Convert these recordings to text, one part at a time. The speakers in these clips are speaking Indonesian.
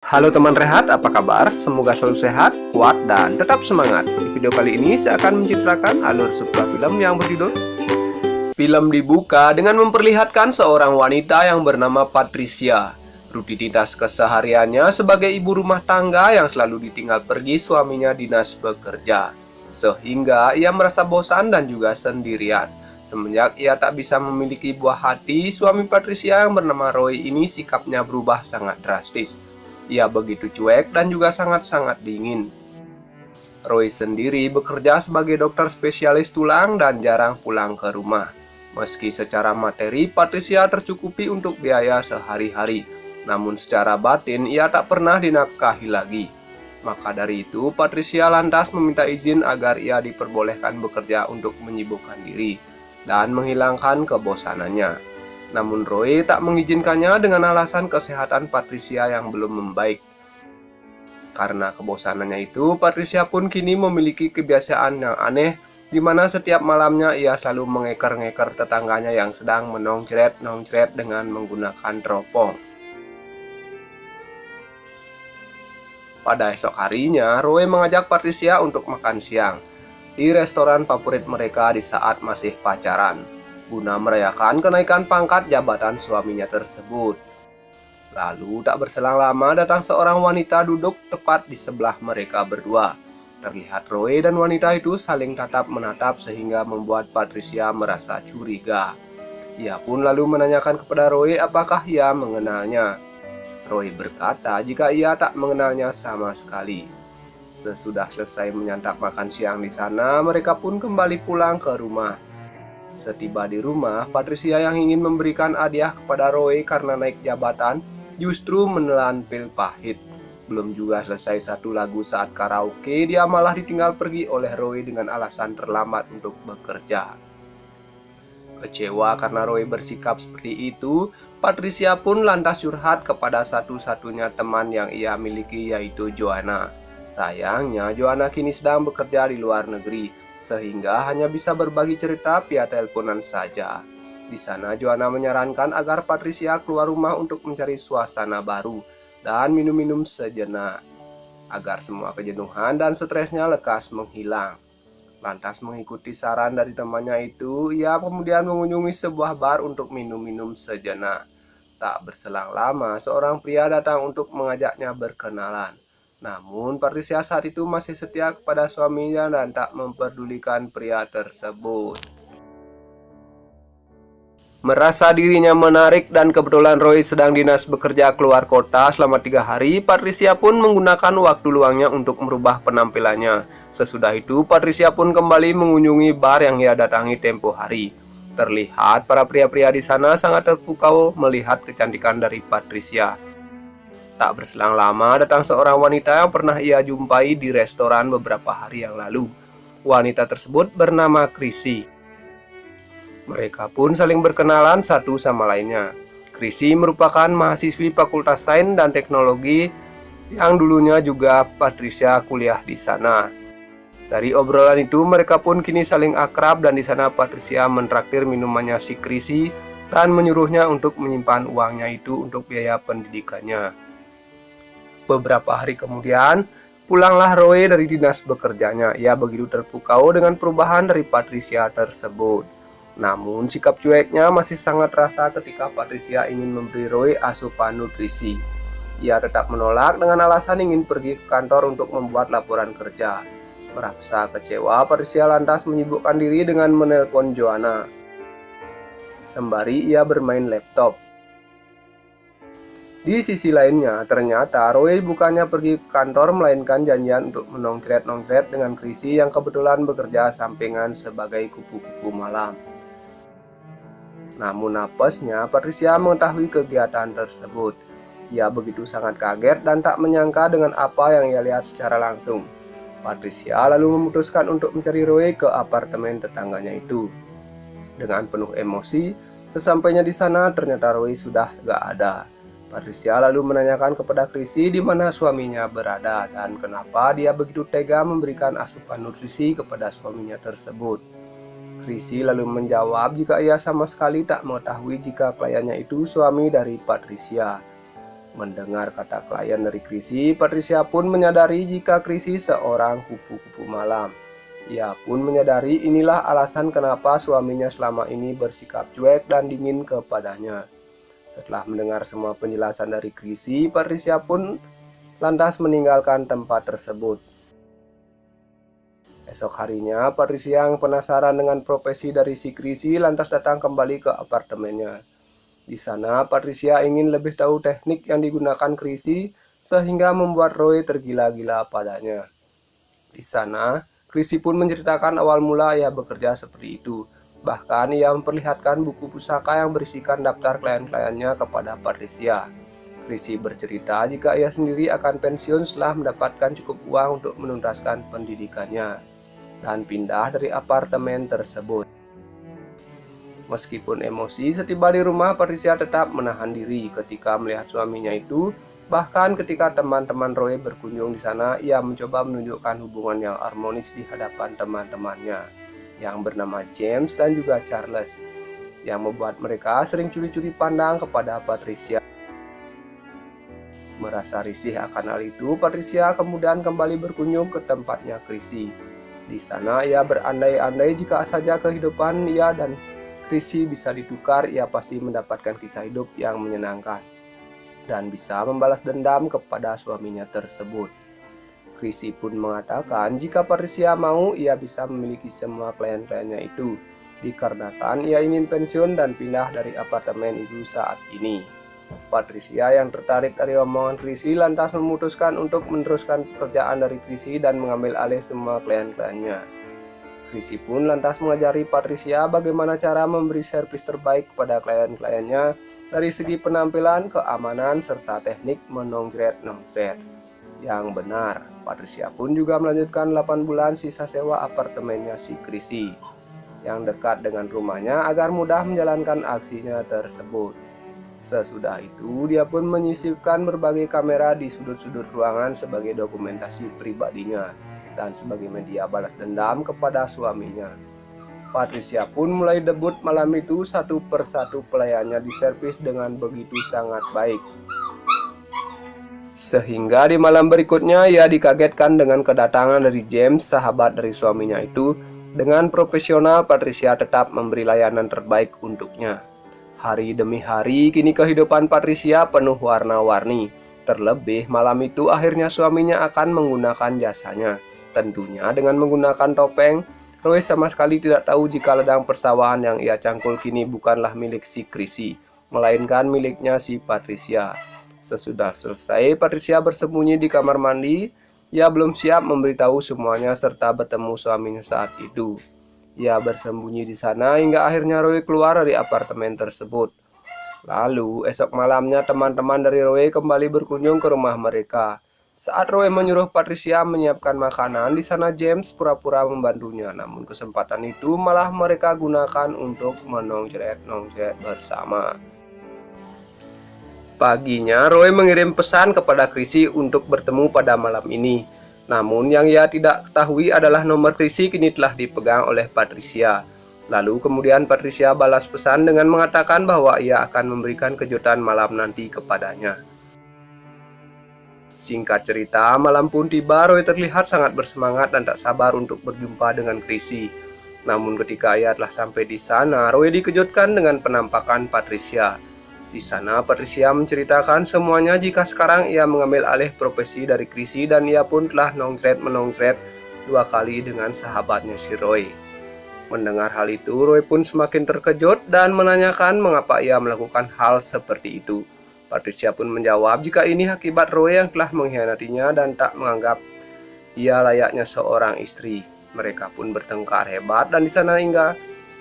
Halo teman rehat, apa kabar? Semoga selalu sehat, kuat, dan tetap semangat. Di video kali ini saya akan menceritakan alur sebuah film yang berjudul Film dibuka dengan memperlihatkan seorang wanita yang bernama Patricia. Rutinitas kesehariannya sebagai ibu rumah tangga yang selalu ditinggal pergi suaminya dinas bekerja. Sehingga ia merasa bosan dan juga sendirian. Semenjak ia tak bisa memiliki buah hati, suami Patricia yang bernama Roy ini sikapnya berubah sangat drastis. Ia begitu cuek dan juga sangat-sangat dingin. Roy sendiri bekerja sebagai dokter spesialis tulang dan jarang pulang ke rumah. Meski secara materi Patricia tercukupi untuk biaya sehari-hari, namun secara batin ia tak pernah dinafkahi lagi. Maka dari itu Patricia lantas meminta izin agar ia diperbolehkan bekerja untuk menyibukkan diri dan menghilangkan kebosanannya. Namun Roy tak mengizinkannya dengan alasan kesehatan Patricia yang belum membaik. Karena kebosanannya itu, Patricia pun kini memiliki kebiasaan yang aneh, di mana setiap malamnya ia selalu mengeker-ngeker tetangganya yang sedang menongcret-nongcret dengan menggunakan teropong. Pada esok harinya, Roy mengajak Patricia untuk makan siang di restoran favorit mereka di saat masih pacaran, guna merayakan kenaikan pangkat jabatan suaminya tersebut. Lalu tak berselang lama datang seorang wanita duduk tepat di sebelah mereka berdua. Terlihat Roy dan wanita itu saling tatap menatap sehingga membuat Patricia merasa curiga. Ia pun lalu menanyakan kepada Roy apakah ia mengenalnya. Roy berkata jika ia tak mengenalnya sama sekali. Sesudah selesai menyantap makan siang di sana, mereka pun kembali pulang ke rumah. Setiba di rumah, Patricia yang ingin memberikan hadiah kepada Roy karena naik jabatan, justru menelan pil pahit. Belum juga selesai satu lagu saat karaoke, dia malah ditinggal pergi oleh Roy dengan alasan terlambat untuk bekerja. Kecewa karena Roy bersikap seperti itu, Patricia pun lantas curhat kepada satu-satunya teman yang ia miliki, yaitu Joanna. Sayangnya, Joanna kini sedang bekerja di luar negeri, sehingga hanya bisa berbagi cerita via teleponan saja. Di sana, Joanna menyarankan agar Patricia keluar rumah untuk mencari suasana baru dan minum-minum sejenak, agar semua kejenuhan dan stresnya lekas menghilang. Lantas mengikuti saran dari temannya itu, ia kemudian mengunjungi sebuah bar untuk minum-minum sejenak. Tak berselang lama, seorang pria datang untuk mengajaknya berkenalan. Namun, Patricia saat itu masih setia kepada suaminya dan tak memperdulikan pria tersebut. Merasa dirinya menarik dan kebetulan Roy sedang dinas bekerja keluar kota selama 3 hari, Patricia pun menggunakan waktu luangnya untuk merubah penampilannya. Sesudah itu, Patricia pun kembali mengunjungi bar yang ia datangi tempo hari. Terlihat para pria-pria di sana sangat terpukau melihat kecantikan dari Patricia. Tak berselang lama, datang seorang wanita yang pernah ia jumpai di restoran beberapa hari yang lalu. Wanita tersebut bernama Chrissy. Mereka pun saling berkenalan satu sama lainnya. Chrissy merupakan mahasiswi Fakultas Sains dan Teknologi yang dulunya juga Patricia kuliah di sana. Dari obrolan itu mereka pun kini saling akrab dan di sana Patricia mentraktir minumannya si Chrissy dan menyuruhnya untuk menyimpan uangnya itu untuk biaya pendidikannya. Beberapa hari kemudian, pulanglah Roy dari dinas bekerjanya. Ia begitu terpukau dengan perubahan dari Patricia tersebut. Namun sikap cueknya masih sangat terasa ketika Patricia ingin memberi Roy asupan nutrisi. Ia tetap menolak dengan alasan ingin pergi ke kantor untuk membuat laporan kerja. Merasa kecewa, Patricia lantas menyibukkan diri dengan menelpon Joanna. Sembari ia bermain laptop. Di sisi lainnya, ternyata Roy bukannya pergi ke kantor melainkan janjian untuk menongkret-nongkret dengan Chrissy yang kebetulan bekerja sampingan sebagai kupu-kupu malam. Namun apesnya, Patricia mengetahui kegiatan tersebut. Ia begitu sangat kaget dan tak menyangka dengan apa yang ia lihat secara langsung. Patricia lalu memutuskan untuk mencari Roy ke apartemen tetangganya itu. Dengan penuh emosi, sesampainya di sana ternyata Roy sudah gak ada. Patricia lalu menanyakan kepada Chrissy di mana suaminya berada dan kenapa dia begitu tega memberikan asupan nutrisi kepada suaminya tersebut. Chrissy lalu menjawab jika ia sama sekali tak mengetahui jika kliennya itu suami dari Patricia. Mendengar kata klien dari Chrisye, Patricia pun menyadari jika Chrisye seorang kupu-kupu malam. Ia pun menyadari inilah alasan kenapa suaminya selama ini bersikap cuek dan dingin kepadanya. Setelah mendengar semua penjelasan dari Chrisye, Patricia pun lantas meninggalkan tempat tersebut. Esok harinya, Patricia yang penasaran dengan profesi dari si Chrisye lantas datang kembali ke apartemennya. Di sana, Patricia ingin lebih tahu teknik yang digunakan Chrisye sehingga membuat Roy tergila-gila padanya. Di sana, Chrisye pun menceritakan awal mula ia bekerja seperti itu. Bahkan ia memperlihatkan buku pusaka yang berisikan daftar klien-kliennya kepada Patricia. Chrisye bercerita jika ia sendiri akan pensiun setelah mendapatkan cukup uang untuk menuntaskan pendidikannya dan pindah dari apartemen tersebut. Meskipun emosi, setiba di rumah Patricia tetap menahan diri ketika melihat suaminya itu. Bahkan ketika teman-teman Roy berkunjung di sana, ia mencoba menunjukkan hubungan yang harmonis di hadapan teman-temannya yang bernama James dan juga Charles, yang membuat mereka sering curi-curi pandang kepada Patricia. Merasa risih akan hal itu, Patricia kemudian kembali berkunjung ke tempatnya Chrisye. Di sana ia berandai-andai jika saja kehidupan ia dan Chrisye bisa ditukar, ia pasti mendapatkan kisah hidup yang menyenangkan dan bisa membalas dendam kepada suaminya tersebut. Chrisye pun mengatakan jika Patricia mau, ia bisa memiliki semua klien-kliennya itu, dikarenakan ia ingin pensiun dan pindah dari apartemen itu saat ini. Patricia yang tertarik dari omongan Chrisye lantas memutuskan untuk meneruskan pekerjaan dari Chrisye dan mengambil alih semua klien-kliennya. Chrisye pun lantas mengajari Patricia bagaimana cara memberi servis terbaik kepada klien-kliennya dari segi penampilan, keamanan, serta teknik menongkret-nongkret yang benar. Patricia pun juga melanjutkan 8 bulan sisa sewa apartemennya si Chrisye yang dekat dengan rumahnya agar mudah menjalankan aksinya tersebut. Sesudah itu, dia pun menyisipkan berbagai kamera di sudut-sudut ruangan sebagai dokumentasi pribadinya dan sebagai media balas dendam kepada suaminya. Patricia pun mulai debut malam itu, satu persatu pelayannya diservis dengan begitu sangat baik. Sehingga di malam berikutnya ia dikagetkan dengan kedatangan dari James, sahabat dari suaminya itu. Dengan profesional, Patricia tetap memberi layanan terbaik untuknya. Hari demi hari, kini kehidupan Patricia penuh warna-warni. Terlebih malam itu akhirnya suaminya akan menggunakan jasanya. Tentunya dengan menggunakan topeng. Roy sama sekali tidak tahu jika ladang persawahan yang ia cangkul kini bukanlah milik si Chrisye, melainkan miliknya si Patricia. Sesudah selesai, Patricia bersembunyi di kamar mandi. Ia belum siap memberitahu semuanya serta bertemu suaminya saat itu. Ia bersembunyi di sana hingga akhirnya Roy keluar dari apartemen tersebut. Lalu esok malamnya teman-teman dari Roy kembali berkunjung ke rumah mereka. Saat Roy menyuruh Patricia menyiapkan makanan, di sana James pura-pura membantunya. Namun kesempatan itu malah mereka gunakan untuk menongcret-nongcret bersama. Paginya Roy mengirim pesan kepada Chrisye untuk bertemu pada malam ini. Namun yang ia tidak ketahui adalah nomor Chrisye kini telah dipegang oleh Patricia. Lalu kemudian Patricia balas pesan dengan mengatakan bahwa ia akan memberikan kejutan malam nanti kepadanya. Singkat cerita, malam pun tiba. Roy terlihat sangat bersemangat dan tak sabar untuk berjumpa dengan Chrisye. Namun ketika ia telah sampai di sana, Roy dikejutkan dengan penampakan Patricia. Di sana Patricia menceritakan semuanya jika sekarang ia mengambil alih profesi dari Chrisye dan ia pun telah menongkret 2 kali dengan sahabatnya si Roy. Mendengar hal itu, Roy pun semakin terkejut dan menanyakan mengapa ia melakukan hal seperti itu. Patricia pun menjawab jika ini akibat Roy yang telah mengkhianatinya dan tak menganggap ia layaknya seorang istri. Mereka pun bertengkar hebat dan di sana hingga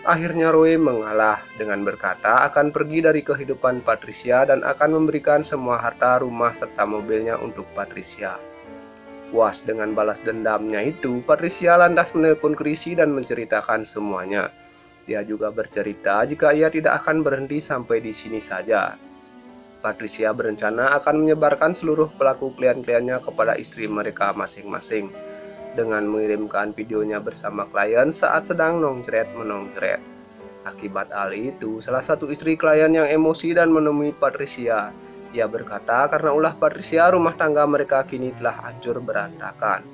akhirnya Roy mengalah dengan berkata akan pergi dari kehidupan Patricia dan akan memberikan semua harta, rumah, serta mobilnya untuk Patricia. Puas dengan balas dendamnya itu, Patricia lantas menelpon Chrisye dan menceritakan semuanya. Dia juga bercerita jika ia tidak akan berhenti sampai di sini saja. Patricia berencana akan menyebarkan seluruh pelaku klien-kliennya kepada istri mereka masing-masing, dengan mengirimkan videonya bersama klien saat sedang menongkret. Akibat hal itu, salah satu istri klien yang emosi dan menemui Patricia. Ia berkata karena ulah Patricia rumah tangga mereka kini telah hancur berantakan.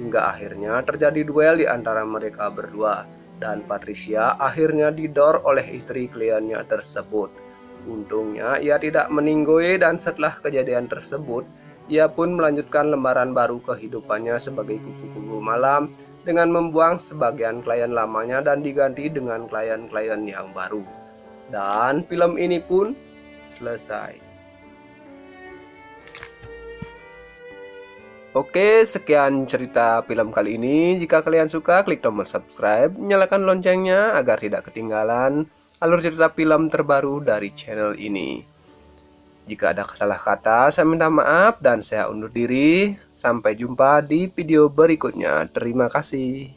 Hingga akhirnya terjadi duel di antara mereka berdua, dan Patricia akhirnya didor oleh istri kliennya tersebut. Untungnya ia tidak meninggoy, dan setelah kejadian tersebut, ia pun melanjutkan lembaran baru kehidupannya sebagai kupu-kupu malam dengan membuang sebagian klien lamanya dan diganti dengan klien-klien yang baru. Dan film ini pun selesai. Oke, sekian cerita film kali ini. Jika kalian suka, klik tombol subscribe, nyalakan loncengnya agar tidak ketinggalan alur cerita film terbaru dari channel ini. Jika ada salah kata, saya minta maaf dan saya undur diri. Sampai jumpa di video berikutnya. Terima kasih.